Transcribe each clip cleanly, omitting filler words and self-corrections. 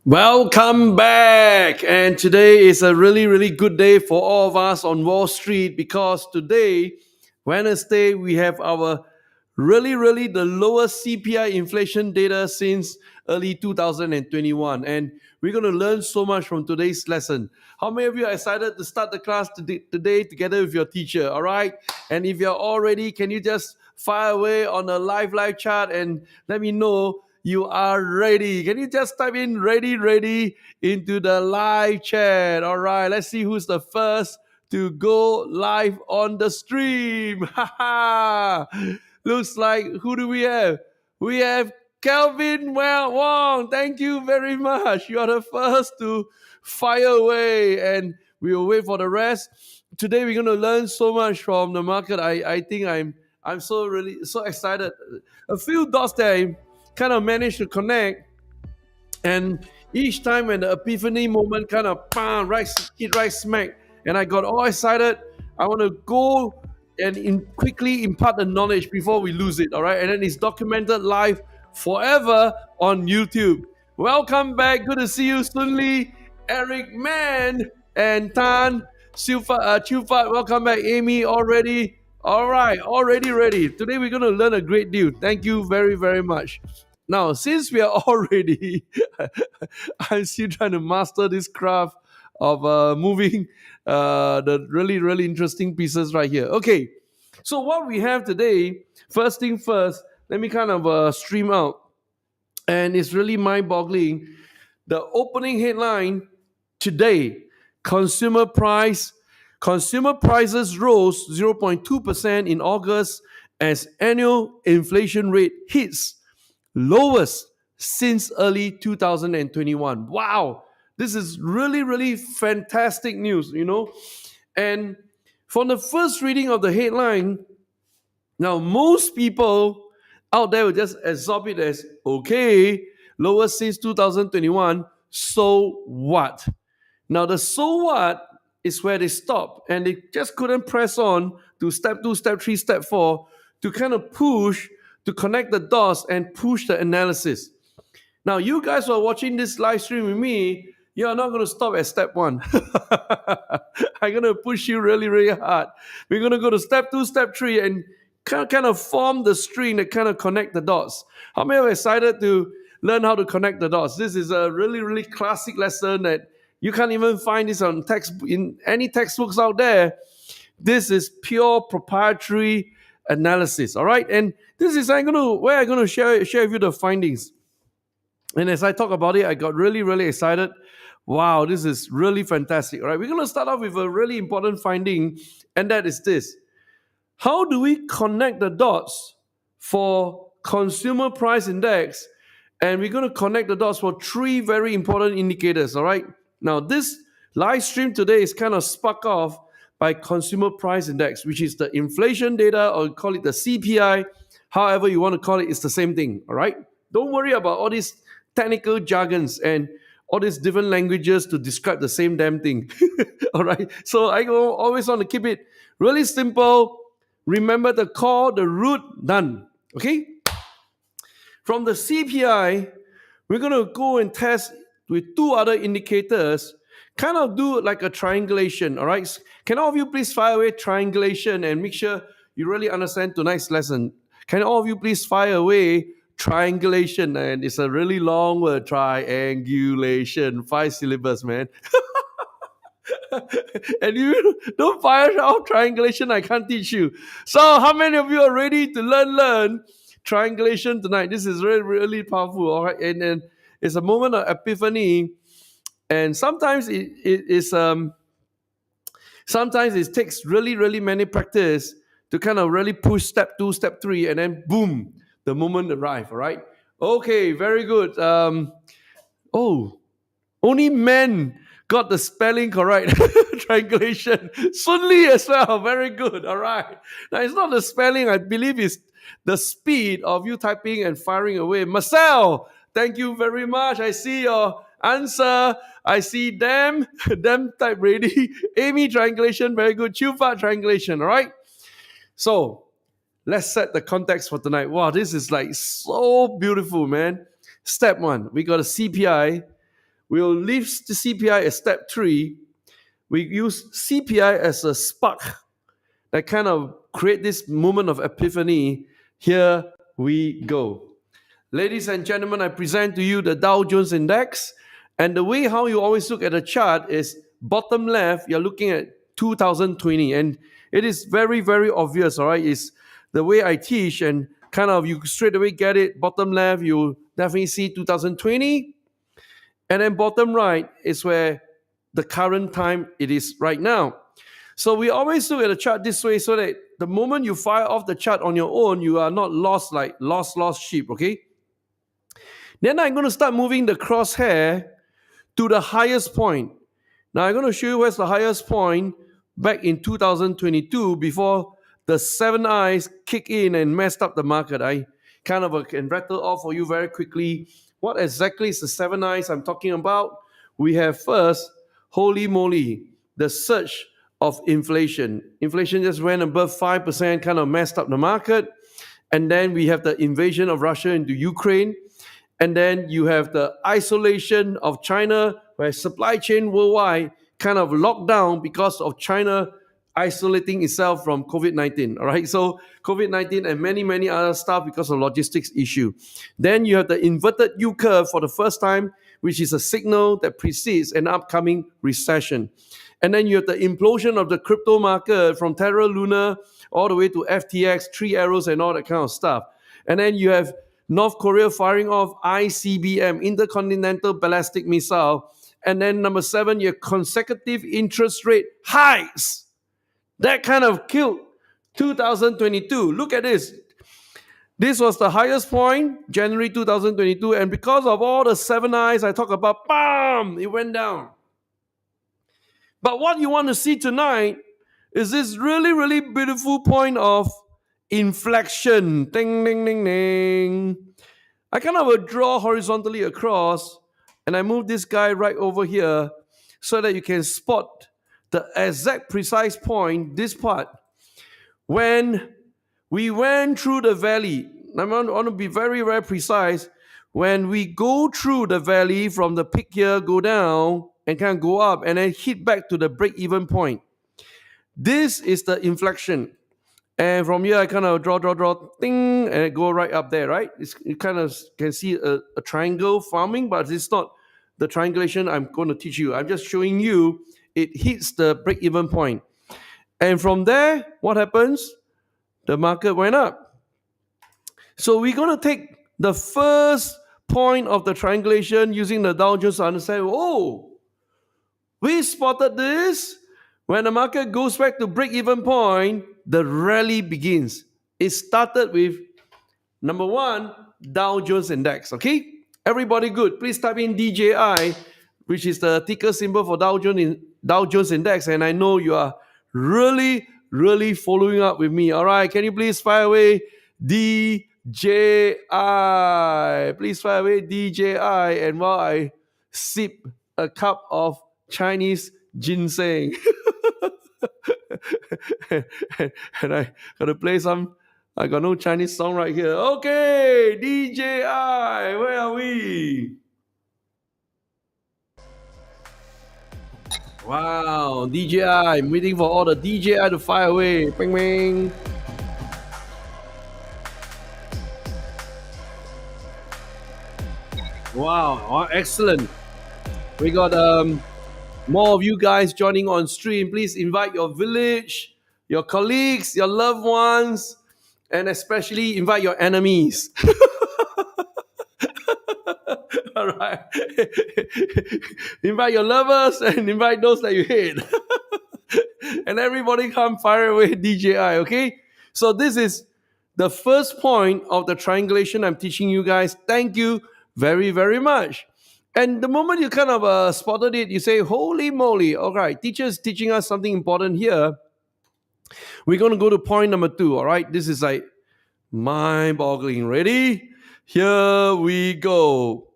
Welcome back. And today is a really, really good day for all of us on Wall Street because today, Wednesday, we have our really, really the lowest CPI inflation data since early 2021. And we're going to learn so much from today's lesson. How many of you are excited to start the class today together with your teacher? All right. And if you're all ready, can you just fire away on a live chat and let me know you are ready? Can you just type in ready into the live chat? All right, let's see who's the first to go live on the stream. Looks like, who do we have? We have Kelvin Wong. Thank you very much. You are the first to fire away, and we will wait for the rest. Today we're going to learn so much from the market. I think I'm so excited. A few dots that I kind of managed to connect, and each time when the epiphany moment kind of bam, hit right smack, and I got all excited, I want to go and quickly impart the knowledge before we lose it, all right? And then it's documented live forever on YouTube. Welcome back. Good to see you, Sun Lee, Eric Man, and Tan, Chufat. Welcome back, Amy, already. All right, already ready. Today we're going to learn a great deal. Thank you very, very much. Now, since we are all ready, I'm still trying to master this craft of moving the really, really interesting pieces right here. Okay, so what we have today, first thing first, let me kind of stream out. And it's really mind-boggling. The opening headline today, consumer prices rose 0.2% in August as annual inflation rate hits lowest since early 2021. Wow, this is really, really fantastic news, And from the first reading of the headline, now most people out there will just absorb it as, okay, lowest since 2021, so what? Now, the so what is where they stop, and they just couldn't press on to step 2, step 3, step 4 to kind of push, to connect the dots and push the analysis. Now, you guys who are watching this live stream with me, you're not going to stop at step 1. I'm going to push you really, really hard. We're going to go to step 2, step 3, and kind of form the string that kind of connect the dots. How many are excited to learn how to connect the dots? This is a really, really classic lesson that you can't even find this in any textbooks out there. This is pure proprietary analysis, all right? And this is where I'm going to share with you the findings. And as I talk about it, I got really, really excited. Wow, this is really fantastic, all right? We're going to start off with a really important finding, and that is this. How do we connect the dots for consumer price index? And we're going to connect the dots for 3 very important indicators, all right? Now, this live stream today is kind of sparked off by consumer price index, which is the inflation data, or call it the CPI. However you want to call it, it's the same thing, all right? Don't worry about all these technical jargons and all these different languages to describe the same damn thing, all right? So I always want to keep it really simple. Remember the core, the root, done, okay? From the CPI, we're going to go and test with 2 other indicators, kind of do like a triangulation, all right? Can all of you please fire away triangulation and make sure you really understand tonight's lesson? Can all of you please fire away triangulation? And it's a really long word, triangulation, 5 syllables, man. And you don't fire out triangulation, I can't teach you. So how many of you are ready to learn triangulation tonight? This is really, really powerful, all right? And then it's a moment of epiphany, and sometimes sometimes it takes really, really many practice to kind of really push step 2, step 3, and then boom, the moment arrives, all right? Okay, very good. Only men got the spelling correct. Triangulation. Sun Lee as well. Very good. All right. Now, it's not the spelling. I believe it's the speed of you typing and firing away. Marcel, thank you very much. I see your answer. I see them. Them type ready. Amy, triangulation. Very good. Chufa, triangulation. All right. So, let's set the context for tonight. Wow, this is like so beautiful, man. Step 1, we got a CPI. we'll leave the CPI as step 3. We use CPI as a spark that kind of create this moment of epiphany. Here we go. Ladies and gentlemen, I present to you the Dow Jones Index. And the way how you always look at a chart is bottom left, you're looking at 2020. And it is very, very obvious, all right? It's the way I teach, and kind of you straight away get it. Bottom left, you definitely see 2020. And then bottom right is where the current time it is right now. So we always look at the chart this way so that the moment you fire off the chart on your own, you are not lost like lost sheep, okay? Then I'm going to start moving the crosshair to the highest point. Now I'm going to show you where's the highest point back in 2022 before the 7 eyes kick in and messed up the market. I kind of can rattle off for you very quickly what exactly is the 7 eyes I'm talking about. We have first, holy moly, the surge of inflation. Inflation just went above 5%, kind of messed up the market. And then we have the invasion of Russia into Ukraine. And then you have the isolation of China, where supply chain worldwide kind of locked down because of China isolating itself from COVID-19. All right, so COVID-19 and many, many other stuff because of logistics issue. Then you have the inverted U curve for the first time, which is a signal that precedes an upcoming recession. And then you have the implosion of the crypto market from Terra Luna all the way to FTX, 3 arrows and all that kind of stuff. And then you have North Korea firing off ICBM, Intercontinental Ballistic Missile. And then number 7, your consecutive interest rate hikes. That kind of killed 2022. Look at this. This was the highest point, January 2022. And because of all the 7 eyes I talk about, bam, it went down. But what you want to see tonight is this really, really beautiful point of inflection. Ding, ding, ding, ding. I kind of draw horizontally across, and I move this guy right over here so that you can spot the exact precise point, this part, when we went through the valley. I want to be very, very precise. When we go through the valley from the peak here, go down, and kind of go up, and then hit back to the break-even point. This is the inflection. And from here, I kind of draw, ding, and it go right up there, right? You kind of can see a triangle forming, but it's not the triangulation I'm going to teach you. I'm just showing you it hits the break-even point. And from there, what happens? The market went up. So we're going to take the first point of the triangulation using the Dow Jones to understand, oh, we spotted this. When the market goes back to break-even point, the rally begins. It started with number 1, Dow Jones Index. Okay? Everybody good. Please type in DJI, which is the ticker symbol for Dow Jones Index. And I know you are really, really following up with me. All right. Can you please fire away DJI? Please fire away DJI. And while I sip a cup of Chinese ginseng. and I gotta play some. I got no Chinese song right here. Okay, DJI, where are we? Wow, DJI. I'm waiting for all the DJI to fire away. Bing, bing. Wow, excellent. We got more of you guys joining on stream. Please invite your village, your colleagues, your loved ones, and especially invite your enemies. All right. Invite your lovers and invite those that you hate. And everybody come fire away DJI, okay? So this is the first point of the triangulation I'm teaching you guys. Thank you very, very much. And the moment you kind of spotted it, you say, holy moly. All right, teacher's teaching us something important here. We're going to go to point number 2, all right? This is like mind-boggling. Ready? Here we go.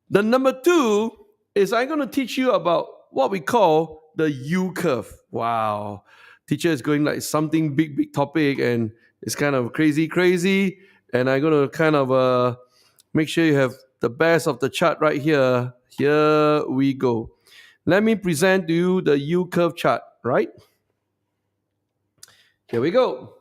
The number 2 is I'm going to teach you about what we call the U-curve. Wow. Teacher is going like something big topic, and it's kind of crazy. And I'm going to kind of make sure you have the best of the chart right here. Here we go. Let me present to you the U curve chart, right? Here we go.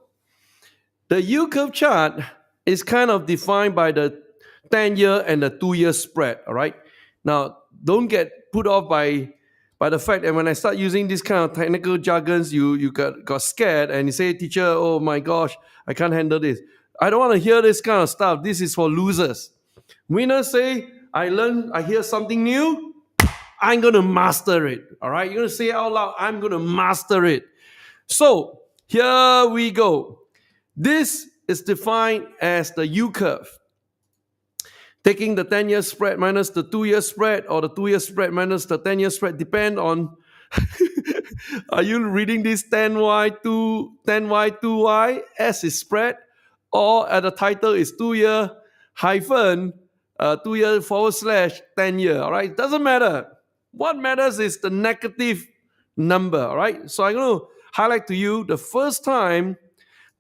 The U curve chart is kind of defined by the 10-year and the 2-year spread, all right? Now, don't get put off by the fact that when I start using this kind of technical jargons, you got scared and you say, teacher, oh my gosh, I can't handle this. I don't want to hear this kind of stuff. This is for losers. Winners say, I hear something new, I'm going to master it. All right? You're going to say it out loud, I'm going to master it. So here we go. This is defined as the U curve. Taking the 10-year spread minus the 2-year spread, or the 2-year spread minus the 10-year spread, depend on are you reading this 10y, 2y, S is spread, or at the title is 2-year hyphen 2-year / 10-year, all right? Doesn't matter. What matters is the negative number, all right? So I'm going to highlight to you the first time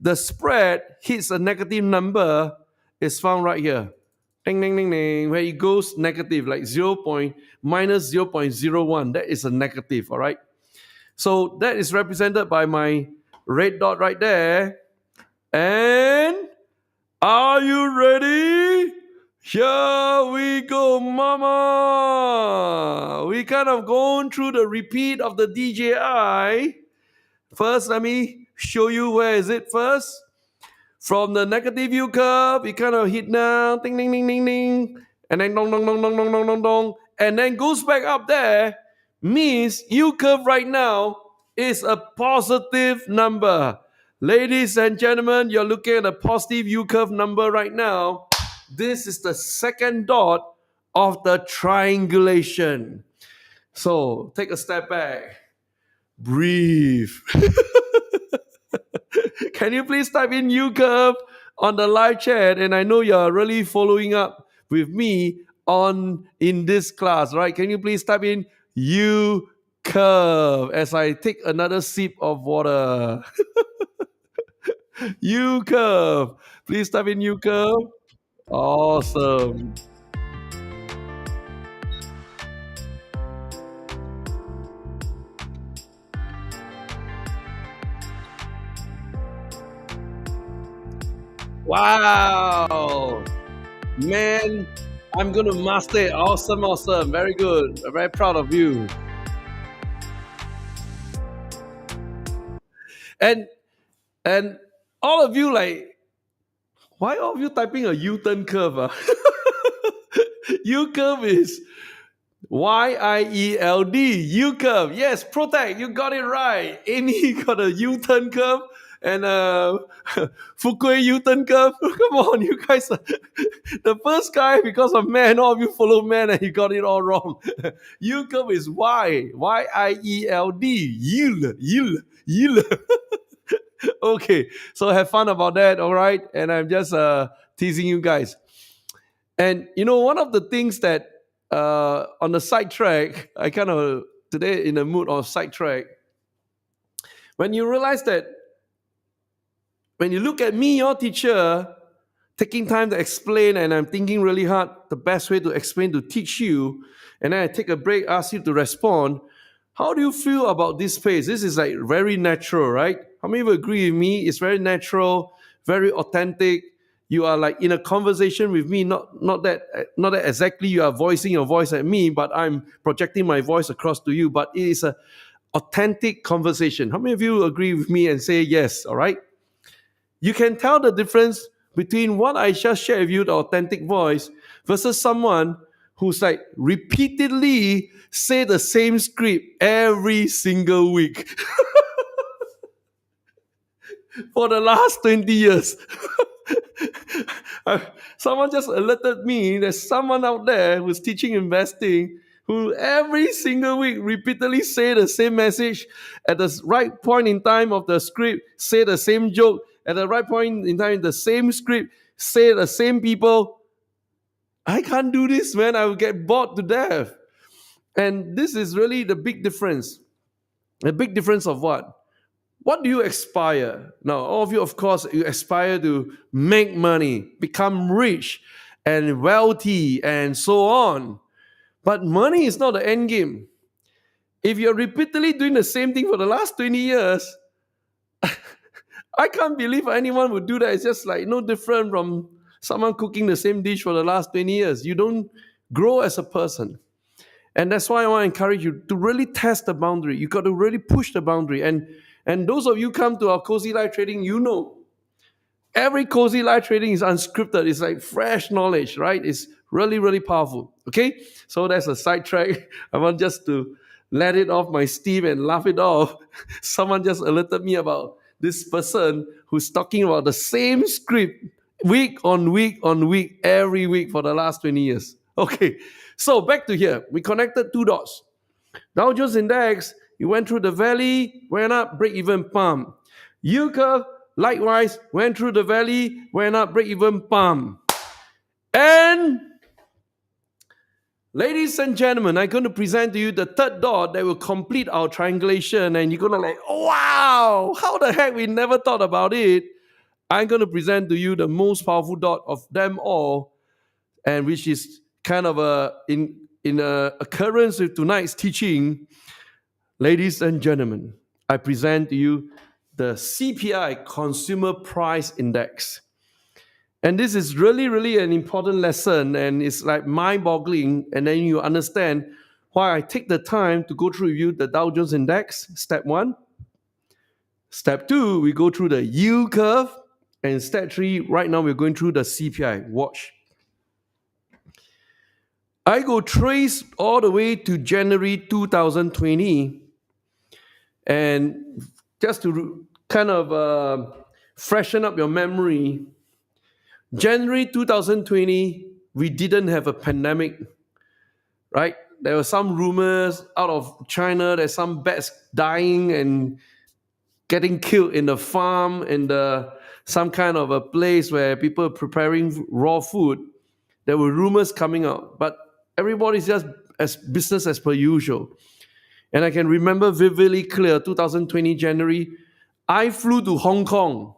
the spread hits a negative number is found right here. Ding, ding, ding, ding, where it goes negative, like minus 0.01. That is a negative, all right? So that is represented by my red dot right there. And are you ready? Here we go, mama. We kind of gone through the repeat of the DJI. First, let me show you where is it first. From the negative U curve, it kind of hit down, ding, ding, ding, ding, ding, and then dong, dong, dong, dong, dong, dong, dong, dong, and then goes back up there, means U curve right now is a positive number. Ladies and gentlemen, you're looking at a positive U curve number right now. This is the second dot of the triangulation. So take a step back. Breathe. Can you please type in U curve on the live chat? And I know you're really following up with me in this class, right? Can you please type in U curve as I take another sip of water? U curve. Please type in U curve. Awesome. Wow. Man, I'm going to master it. Awesome, awesome. Very good. I'm very proud of you. And all of you, like, why all of you typing a U-turn curve? U curve is YIELD, U curve. Yes, Protect, you got it right. Amy got a U-turn curve and Fukui U-turn curve. Come on, you guys. The first guy, because of man, all of you follow man and you got it all wrong. U curve is YIELD, yield. Okay, so have fun about that, all right? And I'm just teasing you guys. And you know, one of the things that on the sidetrack, I kind of today in the mood of sidetrack. When you realize that when you look at me, your teacher, taking time to explain, and I'm thinking really hard the best way to explain to teach you, and then I take a break, ask you to respond. How do you feel about this space? This is like very natural, right? How many of you agree with me? It's very natural, very authentic. You are like in a conversation with me, not that exactly you are voicing your voice at me, but I'm projecting my voice across to you. But it is a authentic conversation. How many of you agree with me and say yes? All right. You can tell the difference between what I just shared with you, the authentic voice, versus someone who's like repeatedly say the same script every single week for the last 20 years. Someone just alerted me there's someone out there who's teaching investing who every single week repeatedly say the same message at the right point in time of the script, say the same joke at the right point in time, the same script, say the same people. I can't do this, man. I will get bored to death. And this is really the big difference. The big difference of what? What do you aspire? Now, all of you, of course, you aspire to make money, become rich, and wealthy and so on. But money is not the end game. If you're repeatedly doing the same thing for the last 20 years, I can't believe anyone would do that. It's just like no different from someone cooking the same dish for the last 20 years. You don't grow as a person. And that's why I want to encourage you to really test the boundary. You got to really push the boundary. And those of you come to our Cozy Life Trading, you know every Cozy Life Trading is unscripted. It's like fresh knowledge, right? It's really, really powerful. Okay? So that's a sidetrack. I want just to let it off my steam and laugh it off. Someone just alerted me about this person who's talking about the same script week on week on week, every week for the last 20 years. Okay, so back to here. We connected two dots. Dow Jones Index, you went through the valley, went up, break even, pump. Yield curve, likewise, went through the valley, went up, break even, pump. And ladies and gentlemen, I'm going to present to you the third dot that will complete our triangulation. And you're going to like, oh, wow, how the heck we never thought about it. I'm going to present to you the most powerful dot of them all, and which is kind of in occurrence with tonight's teaching. Ladies and gentlemen, I present to you the CPI, Consumer Price Index. And this is really, really an important lesson, and it's like mind-boggling. And then you understand why I take the time to go through with you the Dow Jones Index, step 1. Step 2, we go through the yield curve. And step 3, right now we're going through the CPI. Watch. I go trace all the way to January 2020. And just to kind of freshen up your memory, January 2020, we didn't have a pandemic, right? There were some rumors out of China that some bats dying and getting killed in the farm in some kind of a place where people are preparing raw food. There were rumors coming out, but everybody's just as business as per usual. And I can remember vividly clear, 2020 January, I flew to Hong Kong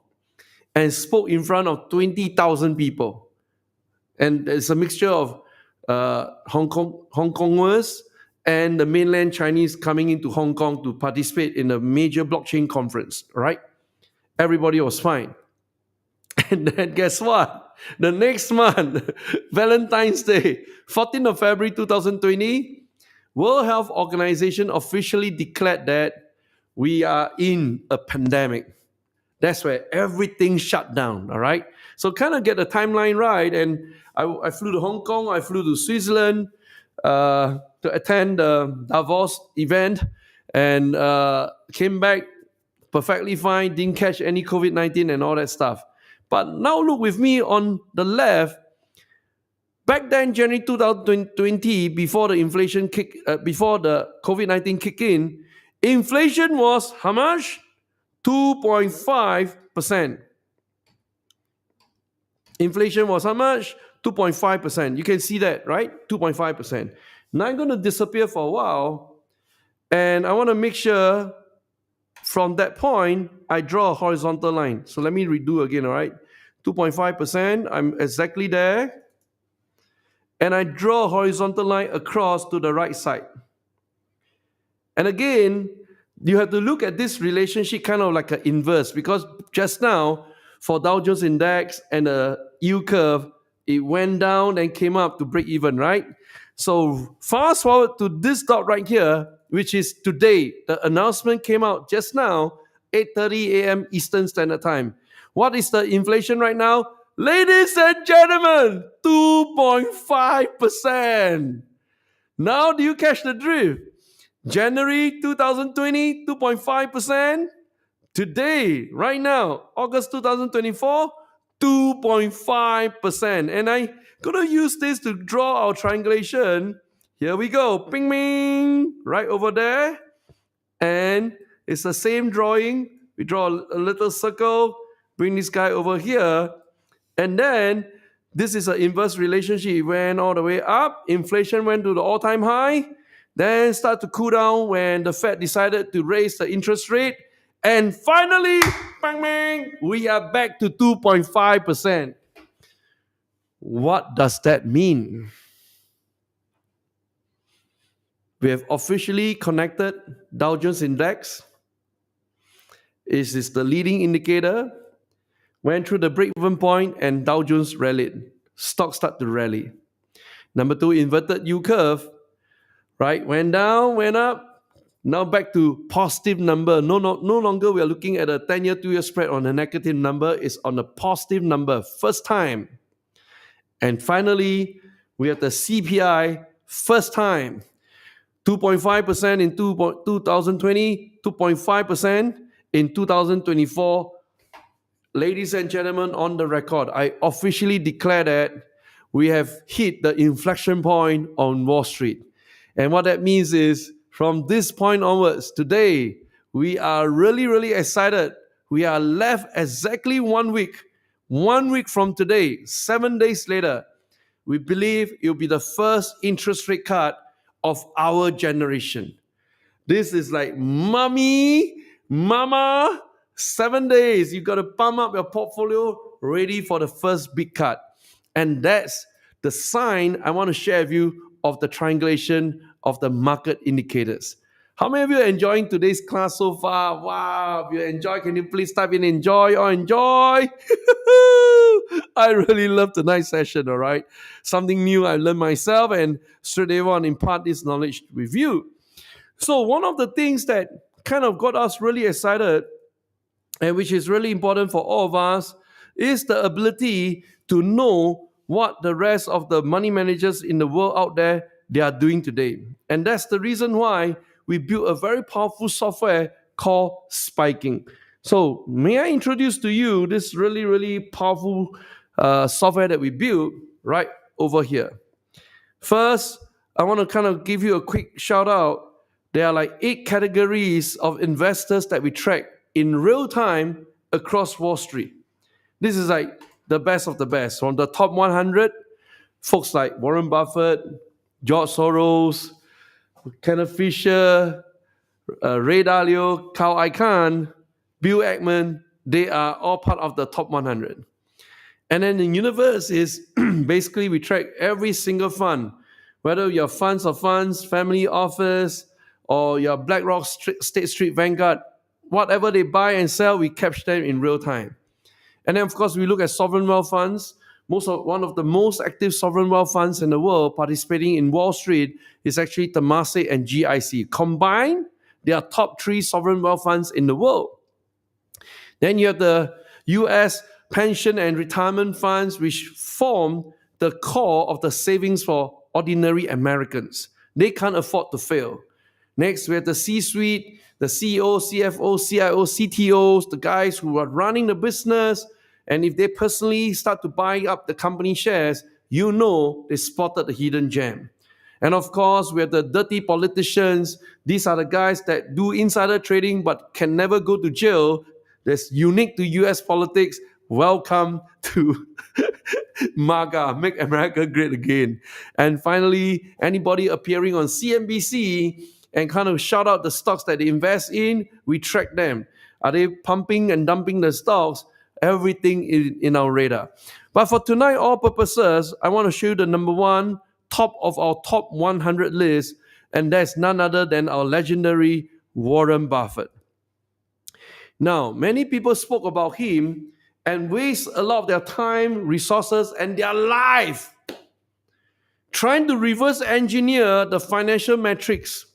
and spoke in front of 20,000 people. And it's a mixture of Hong Kongers and the mainland Chinese coming into Hong Kong to participate in a major blockchain conference, right? Everybody was fine. And then guess what? The next month, Valentine's Day, 14th of February 2020, World Health Organization officially declared that we are in a pandemic. That's where everything shut down, all right? So kind of get the timeline right. And I flew to Hong Kong, I flew to Switzerland to attend the Davos event, and came back perfectly fine, didn't catch any COVID-19 and all that stuff. But now look with me on the left. Back then, January 2020, before the COVID-19 kicked in, inflation was how much? 2.5%. Inflation was how much? 2.5%. You can see that, right? 2.5%. Now I'm going to disappear for a while, and I want to make sure from that point, I draw a horizontal line. So let me redo again, all right? 2.5%, I'm exactly there. And I draw a horizontal line across to the right side. And again, you have to look at this relationship kind of like an inverse, because just now, for Dow Jones Index and the yield curve, it went down and came up to break even, right? So fast forward to this dot right here, which is today. The announcement came out just now, 8:30 a.m. Eastern Standard Time. What is the inflation right now? Ladies and gentlemen, 2.5%. Now do you catch the drift? January 2020, 2.5%. Today, right now, August 2024, 2.5%. And I'm going to use this to draw our triangulation. Here we go. Ping, ping. Right over there. And it's the same drawing. We draw a little circle, bring this guy over here. And then this is an inverse relationship. It went all the way up. Inflation went to the all-time high. Then start to cool down when the Fed decided to raise the interest rate. And finally, bang, bang, we are back to 2.5%. what does that mean? We have officially connected Dow Jones Index. It is the leading indicator. Went through the break-even point and Dow Jones rallied. Stocks start to rally. Number two, inverted yield curve. Right? Went down, went up. Now back to positive number. No longer we are looking at a 10-year, 2-year spread on a negative number. It's on a positive number. First time. And finally, we have the CPI. First time. 2.5% in 2020, 2.5% in 2024. Ladies and gentlemen, on the record, I officially declare that we have hit the inflection point on Wall Street. And what that means is, from this point onwards, today, we are really, really excited. We are left exactly 1 week. 1 week from today, 7 days later, we believe it will be the first interest rate cut of our generation. This is like, mama, 7 days. You got to pump up your portfolio ready for the first big cut. And that's the sign I want to share with you of the triangulation of the market indicators. How many of you are enjoying today's class so far? Wow, if you enjoy, can you please type in enjoy or enjoy? I really love tonight's session, all right? Something new I learned myself, and straight away I want to impart this knowledge with you. So one of the things that kind of got us really excited, and which is really important for all of us, is the ability to know what the rest of the money managers in the world out there, they are doing today. And that's the reason why we built a very powerful software called Spiking. So may I introduce to you this really, really powerful software that we built right over here. First, I want to kind of give you a quick shout out. There are like 8 categories of investors that we track in real time across Wall Street. This is like the best of the best. From the top 100, folks like Warren Buffett, George Soros, Kenneth Fisher, Ray Dalio, Carl Icahn, Bill Ackman, they are all part of the top 100. And then the universe is basically we track every single fund, whether you're funds of funds, family office, or your BlackRock, State Street, Vanguard, whatever they buy and sell, we capture them in real time. And then, of course, we look at sovereign wealth funds. One of the most active sovereign wealth funds in the world participating in Wall Street is actually Temasek and GIC. Combined, they are top 3 sovereign wealth funds in the world. Then you have the US pension and retirement funds, which form the core of the savings for ordinary Americans. They can't afford to fail. Next, we have the C-suite, the CEO, CFO, CIO, CTOs, the guys who are running the business. And if they personally start to buy up the company shares, you know they spotted the hidden gem. And of course, we have the dirty politicians. These are the guys that do insider trading but can never go to jail. That's unique to US politics. Welcome to MAGA, Make America Great Again. And finally, anybody appearing on CNBC and kind of shout out the stocks that they invest in, we track them. Are they pumping and dumping the stocks? Everything in our radar. But for tonight, all purposes, I want to show you the number one top of our top 100 list, and that's none other than our legendary Warren Buffett. Now, many people spoke about him and waste a lot of their time, resources, and their life trying to reverse engineer the financial metrics.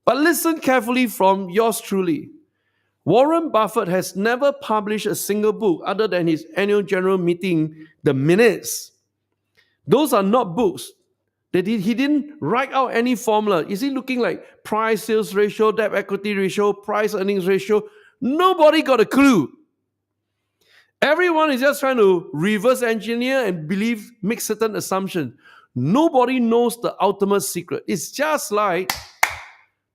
But listen carefully from yours truly. Warren Buffett has never published a single book other than his annual general meeting, the minutes. Those are not books. He didn't write out any formula. Is he looking like price sales ratio, debt equity ratio, price earnings ratio? Nobody got a clue. Everyone is just trying to reverse engineer and make certain assumptions. Nobody knows the ultimate secret. It's just like,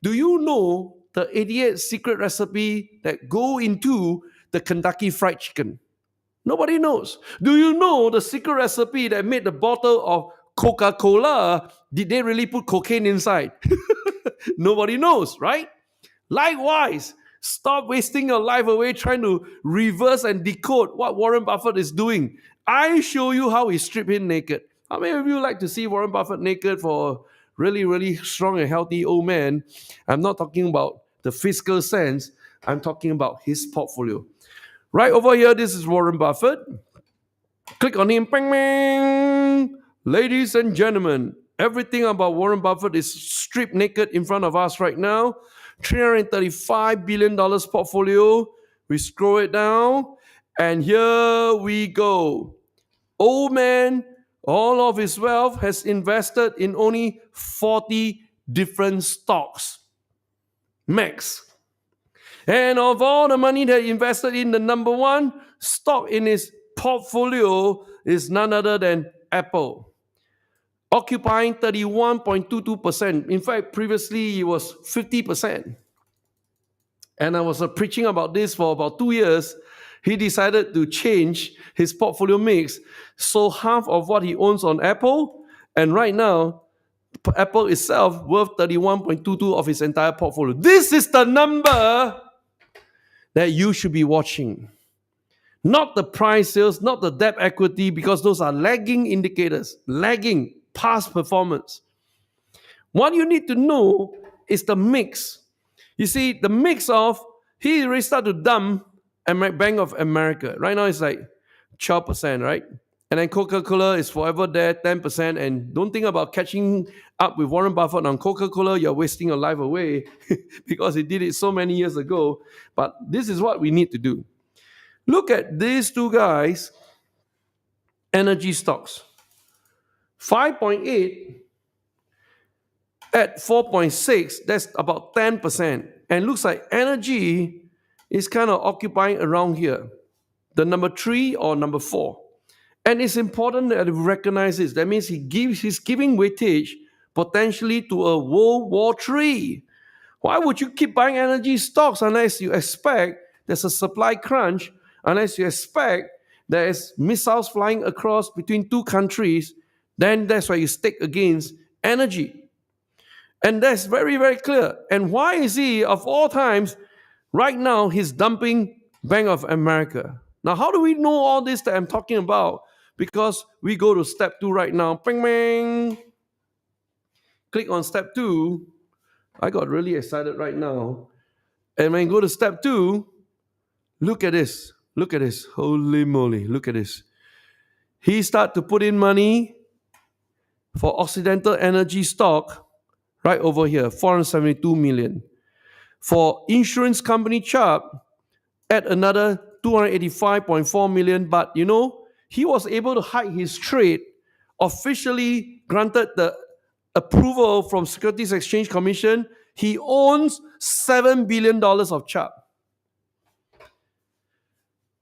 do you know the 88 secret recipe that go into the Kentucky Fried Chicken? Nobody knows. Do you know the secret recipe that made the bottle of Coca-Cola? Did they really put cocaine inside? Nobody knows, right? Likewise, stop wasting your life away trying to reverse and decode what Warren Buffett is doing. I show you how we strip him naked. How many of you like to see Warren Buffett naked for a really, really strong and healthy old man? I'm not talking about the fiscal sense. I'm talking about his portfolio. Right over here, this is Warren Buffett. Click on him. Bang, bang. Ladies and gentlemen, everything about Warren Buffett is stripped naked in front of us right now. $335 billion portfolio. We scroll it down, and here we go. Old man, all of his wealth has invested in only 40 different stocks. Max. And of all the money that he invested in, the number one stock in his portfolio is none other than Apple, occupying 31.22%. In fact, previously it was 50%. And I was preaching about this for about 2 years. He decided to change his portfolio mix, so half of what he owns on Apple, and right now, Apple itself worth 31.22 of his entire portfolio. This is the number that you should be watching. Not the price sales, not the debt equity, because those are lagging indicators, lagging past performance. What you need to know is the mix. You see, the mix of, he already started to dump Bank of America. Right now it's like 12%, right? And then Coca-Cola is forever there, 10%. And don't think about catching up with Warren Buffett on Coca-Cola. You're wasting your life away because he did it so many years ago. But this is what we need to do. Look at these two guys, energy stocks. 5.8 at 4.6, that's about 10%. And looks like energy is kind of occupying around here, the number 3 or number 4. And it's important that we recognize this. That means he's giving weightage potentially to a World War III. Why would you keep buying energy stocks unless you expect there's a supply crunch, unless you expect there's missiles flying across between two countries? Then that's why you stick against energy. And that's very, very clear. And why is he, of all times, right now, he's dumping Bank of America? Now, how do we know all this that I'm talking about? Because we go to step 2 right now. Bang, bang. Click on step 2. I got really excited right now. And when you go to step 2, look at this. Look at this. Holy moly. Look at this. He start to put in money for Occidental Energy stock right over here, 472 million. For insurance company Chubb, at another 285.4 million. But you know, he was able to hide his trade, officially granted the approval from Securities Exchange Commission. He owns $7 billion of Chubb.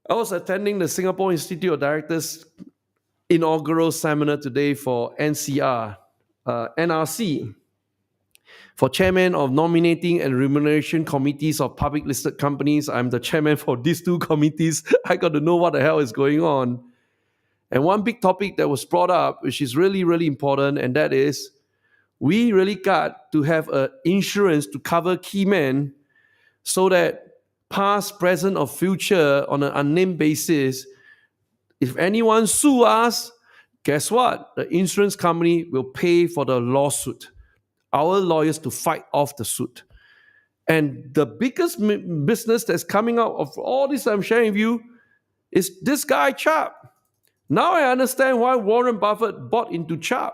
I was attending the Singapore Institute of Directors inaugural seminar today for NRC, for chairman of nominating and remuneration committees of public listed companies. I'm the chairman for these two committees. I got to know what the hell is going on. And one big topic that was brought up, which is really, really important, and that is we really got to have an insurance to cover key men so that past, present, or future on an unnamed basis, if anyone sue us, guess what? The insurance company will pay for the lawsuit. Our lawyers to fight off the suit. And the biggest business that's coming out of all this I'm sharing with you is this guy, Chubb. Now I understand why Warren Buffett bought into Chubb.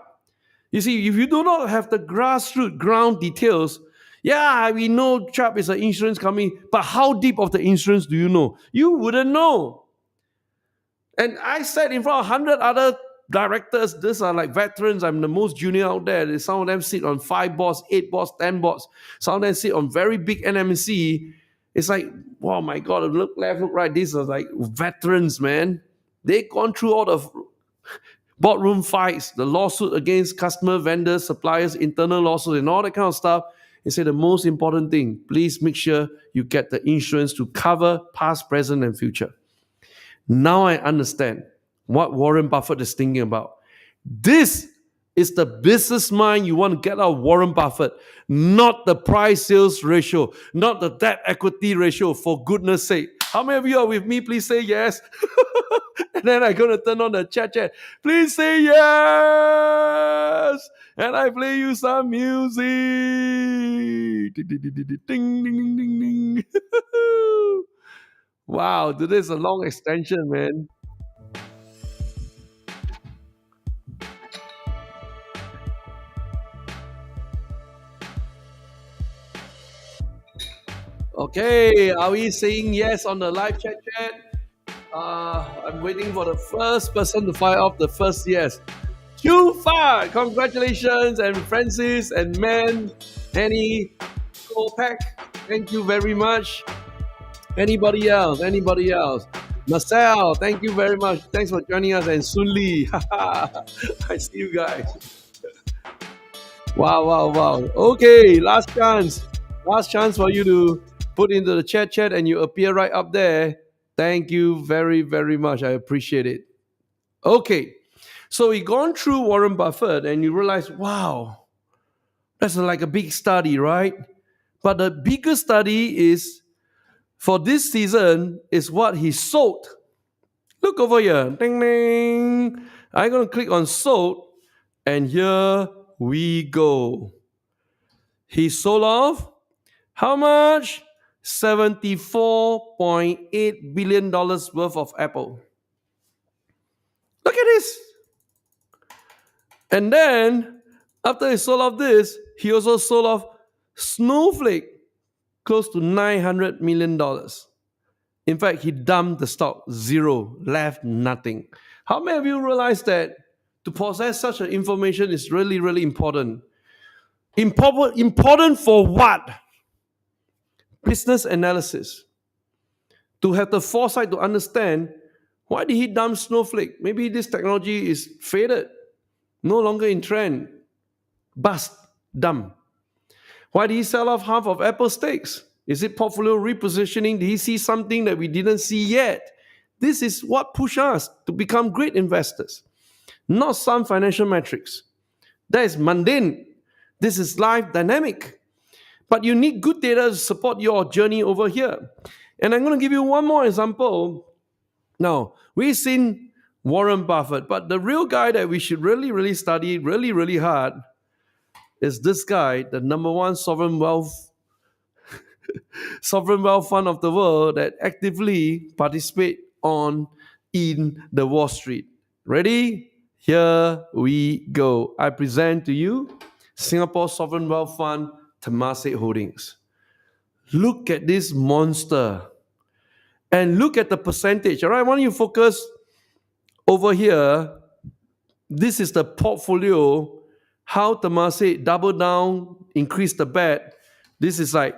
You see, if you do not have the grassroots ground details, yeah, we know Chubb is an insurance company, but how deep of the insurance do you know? You wouldn't know. And I sat in front of 100 other directors. These are like veterans. I'm the most junior out there. Some of them sit on 5 boards, 8 boards, 10 boards. Some of them sit on very big NMC. It's like, wow, my God, look left, look right. These are like veterans, man. They've gone through all the boardroom fights, the lawsuit against customer, vendors, suppliers, internal lawsuits, and all that kind of stuff. They say the most important thing, please make sure you get the insurance to cover past, present, and future. Now I understand what Warren Buffett is thinking about. This is the business mind you want to get out of Warren Buffett, not the price sales ratio, not the debt equity ratio, for goodness sake. How many of you are with me? Please say yes. And then I'm going to turn on the chat. Please say yes. And I play you some music. Ding, ding, ding, ding, ding, ding, ding, ding. Wow, this is a long extension, man. Okay, are we saying yes on the live chat? I'm waiting for the first person to fire off the first yes. Too far! Congratulations, and Francis and Man, Annie, Kopek, thank you very much. Anybody else? Anybody else? Marcel, thank you very much. Thanks for joining us. And Sun Lee, I see you guys. Wow, wow, wow. Okay, last chance. Last chance for you to put into the chat and you appear right up there. Thank you very, very much. I appreciate it. Okay, so we gone through Warren Buffett and you realize, wow, that's like a big study, right? But the bigger study is for this season is what he sold. Look over here. Ding, ding. I'm going to click on sold and here we go. He sold off how much? $74.8 billion worth of Apple. Look at this. And then, after he sold off this, he also sold off Snowflake, close to $900 million. In fact, he dumped the stock, zero, left nothing. How many of you realize that to possess such an information is really, really important? Important for what? Business analysis. To have the foresight to understand, why did he dump Snowflake? Maybe this technology is faded, no longer in trend, bust, dump. Why did he sell off half of Apple stakes? Is it portfolio repositioning? Did he see something that we didn't see yet? This is what pushed us to become great investors, not some financial metrics. That is mundane. This is life dynamic. But you need good data to support your journey over here. And I'm going to give you one more example. Now, we've seen Warren Buffett, but the real guy that we should really, really study really, really hard is this guy, the number one sovereign wealth fund of the world that actively participate in the Wall Street. Ready? Here we go. I present to you Singapore Sovereign Wealth Fund, Temasek Holdings. Look at this monster. And look at the percentage. All right, I want you to focus over here. This is the portfolio. How Temasek double down, increase the bet. This is like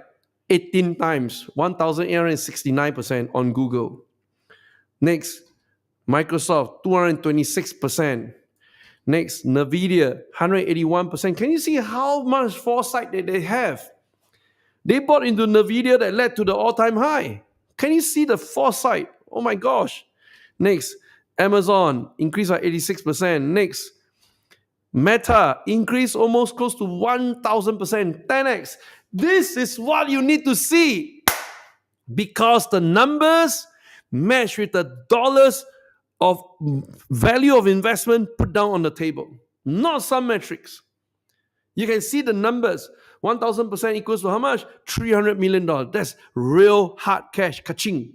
18 times, 1,869% on Google. Next, Microsoft, 226%. Next, NVIDIA, 181%. Can you see how much foresight that they have? They bought into NVIDIA that led to the all-time high. Can you see the foresight? Oh my gosh. Next, Amazon, increased by 86%. Next, Meta, increased almost close to 1,000%, 10x. This is what you need to see because the numbers match with the dollars of value of investment put down on the table, not some metrics. You can see the numbers. 1,000% equals to how much? $300 million. That's real hard cash. Ka-ching.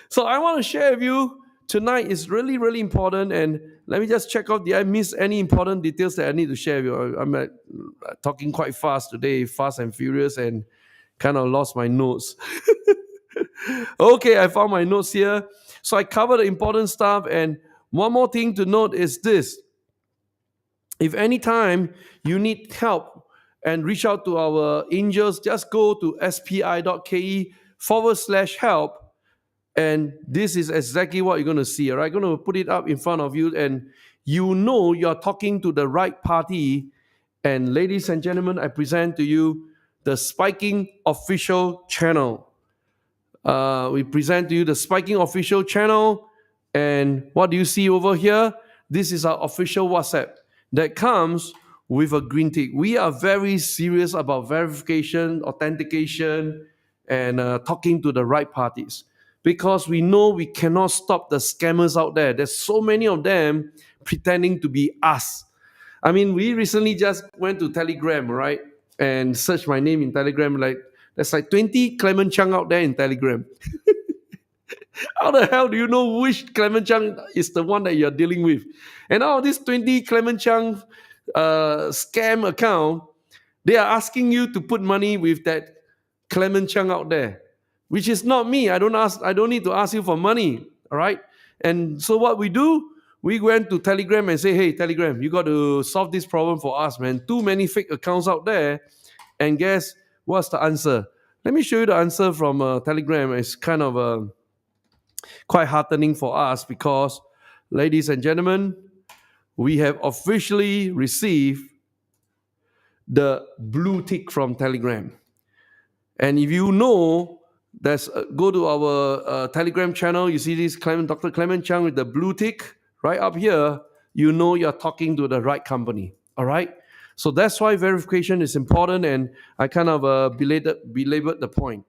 So I want to share with you tonight is really, really important. And let me just check out, did I miss any important details that I need to share with you? I'm talking quite fast today, fast and furious, and kind of lost my notes. Okay, I found my notes here. So I covered the important stuff. And one more thing to note is this. If any time you need help and reach out to our angels, just go to spi.ke/help. And this is exactly what you're going to see. All right, I'm going to put it up in front of you, and you know you're talking to the right party. And ladies and gentlemen, I present to you the Spiking official channel. We present to you the Spiking official channel. And what do you see over here? This is our official WhatsApp that comes with a green tick. We are very serious about verification, authentication, and talking to the right parties. because we know we cannot stop the scammers out there. There's so many of them pretending to be us. I mean, we recently just went to Telegram, right? And searched my name in Telegram. Like, there's like 20 Clement Chang out there in Telegram. How the hell do you know which Clement Chang is the one that you're dealing with? And all these 20 Clement Chang scam account, they are asking you to put money with that Clement Chang out there, which is not me. I don't need to ask you for money. All right. And so what we do, we went to Telegram and say, hey, Telegram, you got to solve this problem for us, man. Too many fake accounts out there. And guess what's the answer? Let me show you the answer from Telegram. It's kind of quite heartening for us because, ladies and gentlemen, we have officially received the blue tick from Telegram. And if you know, go to our Telegram channel. You see this Dr. Clement Chang with the blue tick right up here. You know you're talking to the right company. All right. So that's why verification is important, and I kind of belabored the point.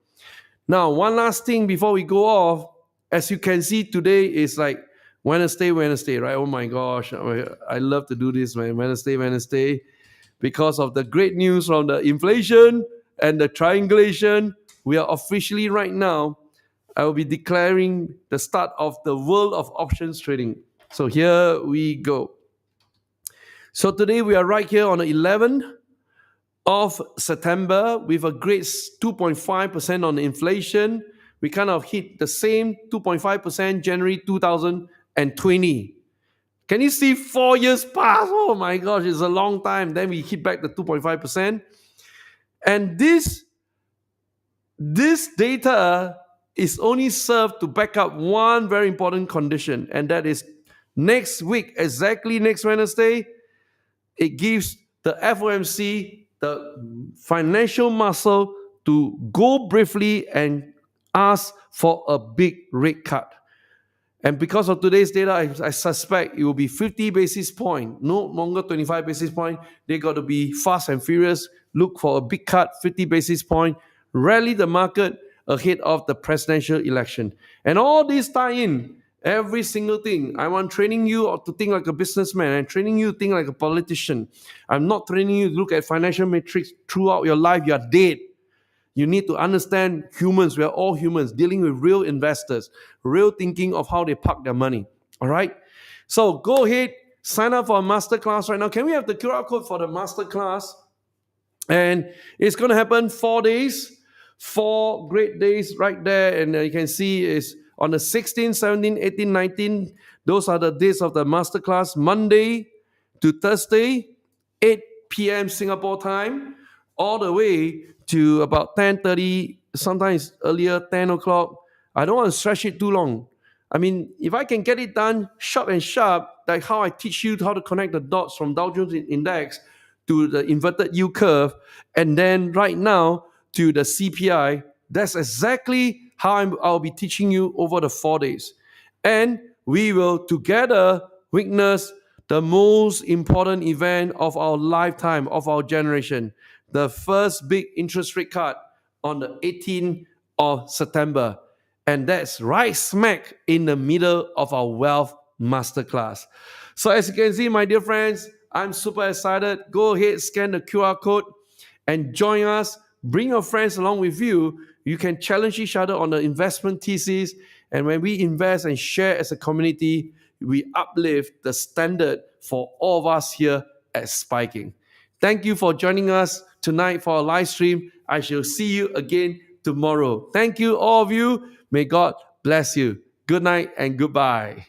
Now, one last thing before we go off. As you can see, today is like Wednesday, right? Oh my gosh, I love to do this, man. Wednesday, because of the great news from the inflation and the triangulation. We are officially right now, I will be declaring the start of the world of options trading. So here we go. So today we are right here on the 11th of September with a great 2.5% on the inflation. We kind of hit the same 2.5% January 2020. Can you see 4 years pass? Oh my gosh, it's a long time. Then we hit back the 2.5%. And this data is only served to back up one very important condition, and that is next week, exactly next Wednesday, it gives the FOMC the financial muscle to go briefly and ask for a big rate cut. And because of today's data, I suspect it will be 50 basis points, no longer 25 basis points. They got to be fast and furious, look for a big cut, 50 basis points, rally the market ahead of the presidential election. And all these tie in, every single thing. I'm training you to think like a businessman. I'm training you to think like a politician. I'm not training you to look at financial metrics throughout your life. You are dead. You need to understand humans. We are all humans dealing with real investors, real thinking of how they park their money. All right? So go ahead, sign up for a masterclass right now. Can we have the QR code for the masterclass? And it's going to happen 4 days, 4 great days right there. And you can see is on the 16th, 17th, 18th, 19th. Those are the days of the masterclass. Monday to Thursday, 8 p.m. Singapore time, all the way to about 10:30, sometimes earlier, 10 o'clock. I don't want to stretch it too long. I mean, if I can get it done sharp and sharp, like how I teach you how to connect the dots from Dow Jones Index to the inverted yield curve, and then right now to the CPI, that's exactly how I'll be teaching you over the 4 days. And we will together witness the most important event of our lifetime, of our generation, the first big interest rate cut on the 18th of September. And that's right smack in the middle of our wealth masterclass. So as you can see, my dear friends, I'm super excited. Go ahead, scan the QR code and join us. Bring your friends along with you. You can challenge each other on the investment thesis. And when we invest and share as a community, we uplift the standard for all of us here at Spiking. Thank you for joining us tonight for our live stream. I shall see you again tomorrow. Thank you, all of you. May God bless you. Good night and goodbye.